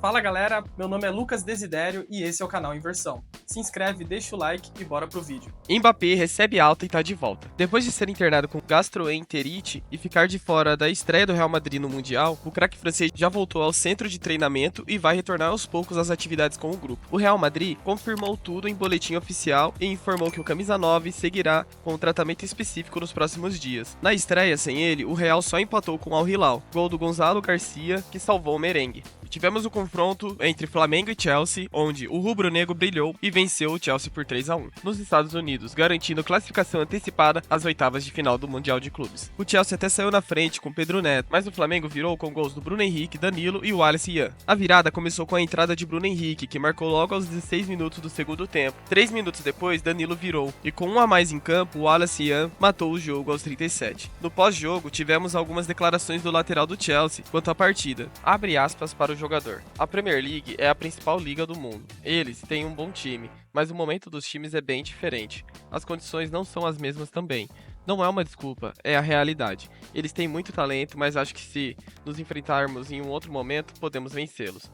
Fala galera, meu nome é Lucas Desidério e esse é o canal Inversão. Se inscreve, deixa o like e bora pro vídeo. Mbappé recebe alta e tá de volta. Depois de ser internado com gastroenterite e ficar de fora da estreia do Real Madrid no Mundial, o craque francês já voltou ao centro de treinamento e vai retornar aos poucos às atividades com o grupo. O Real Madrid confirmou tudo em boletim oficial e informou que o camisa 9 seguirá com um tratamento específico nos próximos dias. Na estreia sem ele, o Real só empatou com o Al Hilal, gol do Gonzalo Garcia, que salvou o merengue. Tivemos o confronto entre Flamengo e Chelsea, onde o rubro-negro brilhou e venceu o Chelsea por 3-1 nos Estados Unidos, garantindo classificação antecipada às oitavas de final do Mundial de Clubes. O Chelsea até saiu na frente com Pedro Neto, mas o Flamengo virou com gols do Bruno Henrique, Danilo e Wallace Ian. A virada começou com a entrada de Bruno Henrique, que marcou logo aos 16 minutos do segundo tempo. 3 minutos depois, Danilo virou, e com um a mais em campo, Wallace Ian matou o jogo aos 37. No pós-jogo, tivemos algumas declarações do lateral do Chelsea quanto à partida. Abre aspas para o jogador. A Premier League é a principal liga do mundo. Eles têm um bom time, mas o momento dos times é bem diferente. As condições não são as mesmas também. Não é uma desculpa, é a realidade. Eles têm muito talento, mas acho que se nos enfrentarmos em um outro momento, podemos vencê-los.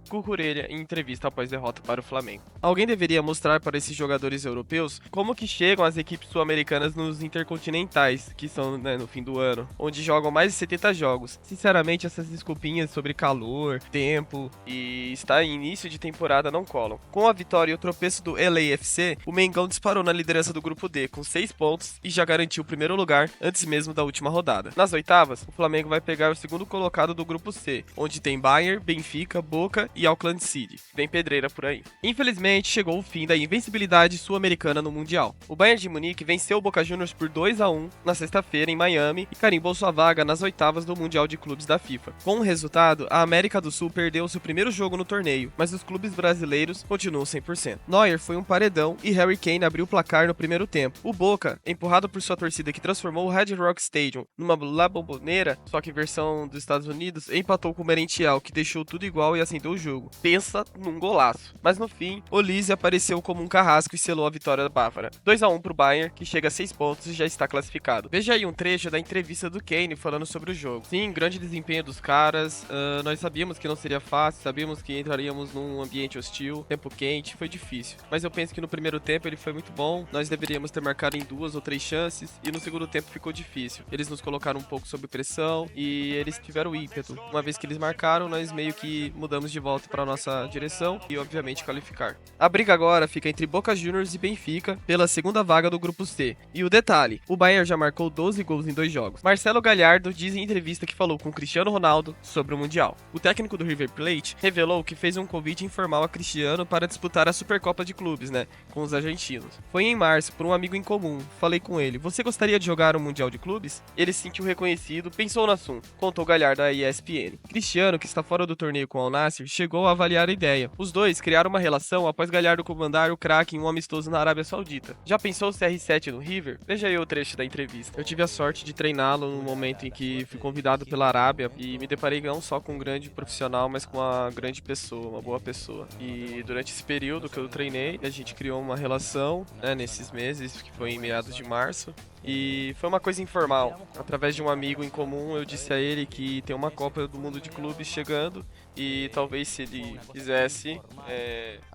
Cucurella em entrevista após derrota para o Flamengo. Alguém deveria mostrar para esses jogadores europeus como que chegam as equipes sul-americanas nos intercontinentais, que são no fim do ano, onde jogam mais de 70 jogos. Sinceramente, essas desculpinhas sobre calor, tempo e estar em início de temporada não colam. Com a vitória e o tropeço do LAFC, o Mengão disparou na liderança do grupo D com 6 pontos e já garantiu o primeiro lugar antes mesmo da última rodada. Nas oitavas, o Flamengo vai pegar o segundo colocado do grupo C, onde tem Bayern, Benfica, Boca e Auckland City. Vem pedreira por aí. Infelizmente, chegou o fim da invencibilidade sul-americana no Mundial. O Bayern de Munique venceu o Boca Juniors por 2-1 na sexta-feira em Miami e carimbou sua vaga nas oitavas do Mundial de Clubes da FIFA. Com o resultado, a América do Sul perdeu seu primeiro jogo no torneio, mas os clubes brasileiros continuam 100%. Neuer foi um paredão e Harry Kane abriu o placar no primeiro tempo. O Boca, empurrado por sua torcida que transformou o Red Rock Stadium numa La Bombonera, só que versão dos Estados Unidos, empatou com o Merentiel, que deixou tudo igual e acendeu o jogo. Pensa num golaço. Mas no fim, Olise apareceu como um carrasco e selou a vitória bávara. 2-1 pro Bayern, que chega a 6 pontos e já está classificado. Veja aí um trecho da entrevista do Kane falando sobre o jogo. Sim, grande desempenho dos caras. Nós sabíamos que não seria fácil, sabíamos que entraríamos num ambiente hostil, tempo quente, foi difícil. Mas eu penso que no primeiro tempo ele foi muito bom. Nós deveríamos ter marcado em 2 ou 3 chances e no segundo tempo ficou difícil. Eles nos colocaram um pouco sob pressão e eles tiveram ímpeto. Uma vez que eles marcaram, nós meio que mudamos de volta para nossa direção e obviamente qualificar. A briga agora fica entre Boca Juniors e Benfica pela segunda vaga do grupo C. E o detalhe, o Bayern já marcou 12 gols em 2 jogos. Marcelo Galhardo diz em entrevista que falou com Cristiano Ronaldo sobre o Mundial. O técnico do River Plate revelou que fez um convite informal a Cristiano para disputar a Supercopa de Clubes, com os argentinos. Foi em março, por um amigo em comum. Falei com ele, você gostaria de jogar o Mundial de Clubes? Ele se sentiu reconhecido, pensou no assunto, contou Galhardo à ESPN. Cristiano, que está fora do torneio com o Al Nassr, chegou a avaliar a ideia. Os dois criaram uma relação após Galhardo comandar o craque em um amistoso na Arábia Saudita. Já pensou o CR7 no River? Veja aí o trecho da entrevista. Eu tive a sorte de treiná-lo no momento em que fui convidado pela Arábia e me deparei não só com um grande profissional, mas com uma grande pessoa, uma boa pessoa. E durante esse período que eu treinei, a gente criou uma relação, nesses meses, que foi em meados de março. E foi uma coisa informal. Através de um amigo em comum, eu disse a ele que tem uma Copa do Mundo de Clubes chegando e talvez se ele quisesse,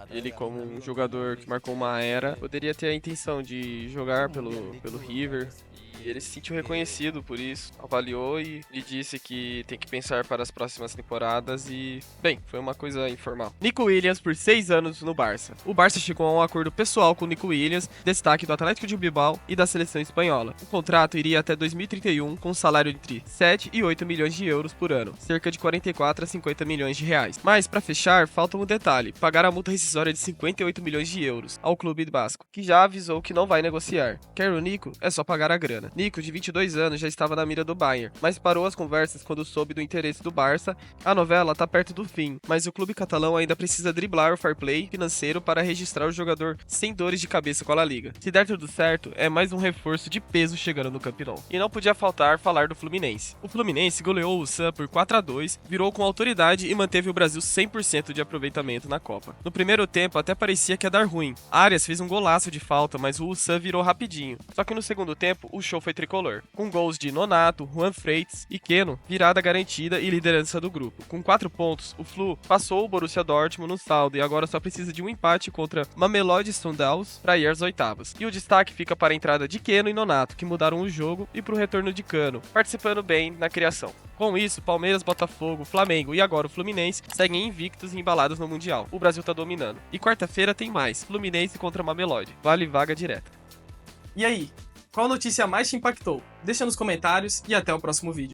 ele como um jogador que marcou uma era, poderia ter a intenção de jogar pelo River. E ele se sentiu reconhecido por isso, avaliou e disse que tem que pensar para as próximas temporadas e, bem, foi uma coisa informal. Nico Williams por 6 anos no Barça. O Barça chegou a um acordo pessoal com o Nico Williams, destaque do Atlético de Bilbao e da seleção espanhola. O contrato iria até 2031 com um salário entre 7 e 8 milhões de euros por ano, cerca de 44 a 50 milhões de reais. Mas, para fechar, falta um detalhe, pagar a multa rescisória de 58 milhões de euros ao clube basco, que já avisou que não vai negociar. Quer o Nico? É só pagar a grana. Nico, de 22 anos, já estava na mira do Bayern, mas parou as conversas quando soube do interesse do Barça. A novela tá perto do fim, mas o clube catalão ainda precisa driblar o fair play financeiro para registrar o jogador sem dores de cabeça com a La Liga. Se der tudo certo, é mais um reforço de peso chegando no Camp Nou. E não podia faltar falar do Fluminense. O Fluminense goleou o Sam por 4-2, virou com autoridade e manteve o Brasil 100% de aproveitamento na Copa. No primeiro tempo até parecia que ia dar ruim. Arias fez um golaço de falta, mas o Sam virou rapidinho. Só que no segundo tempo, o show show foi tricolor, com gols de Nonato, Juan Freitas e Keno, virada garantida e liderança do grupo. Com 4 pontos, o Flu passou o Borussia Dortmund no saldo e agora só precisa de um empate contra Mamelodi Sundowns para ir às oitavas. E o destaque fica para a entrada de Keno e Nonato, que mudaram o jogo, e para o retorno de Cano, participando bem na criação. Com isso, Palmeiras, Botafogo, Flamengo e agora o Fluminense seguem invictos e embalados no Mundial. O Brasil tá dominando. E quarta-feira tem mais, Fluminense contra Mamelodi. Vale vaga direta. E aí, qual notícia mais te impactou? Deixa nos comentários e até o próximo vídeo.